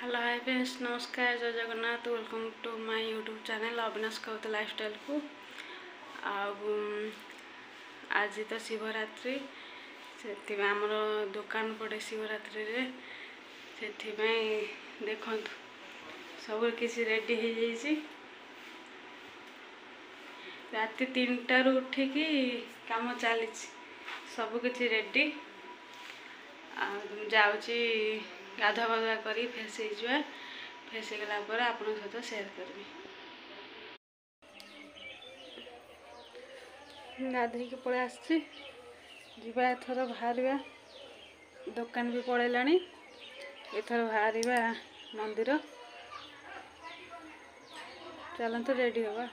Hello hi friends, नमस्कार, जय Jagannath. Welcome to my YouTube channel Avinash Kaut lifestyle को। आज तो शिवरात्रि से आमर दुकान पड़े शिवरात्रि रे से देखु सब किसी रेडी हो जाइए। राति 3टार उठिकी काम चली सब किसी रेडी जाऊँगी गाधुआ पाधुआ कर फ्रेश हो फ्रेश होगला आप सहित सेयार करी। गाधे पलि आसी एथर बाहर दुकान भी पलैला एथर बाहर मंदिर चलते रेडी हवा।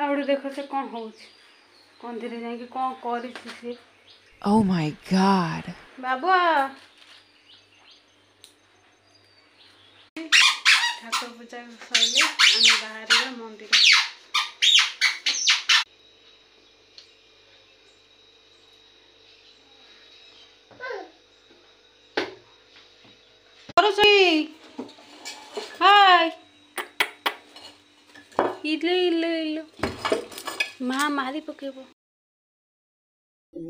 आउट देख से कौन हो कंधीरे जाकि कौन कर। Oh my God. बाबू ठाकुर पूजा सैले आम बाहर मंदिर। हाय इल्लू इल्लू इल्लू माँ मारी पकेब।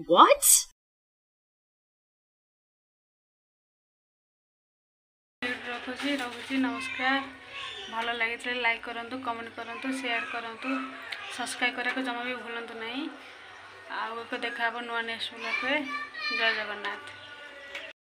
What? रखुची नमस्कार। भल लगी लाइक करूँ, कमेंट करूँ, शेयर करूँ, सब्सक्राइब करने को जमा भी भूलु ना। आगे देखा नुआ नेक्स्ट ब्लॉग। जय जगन्नाथ।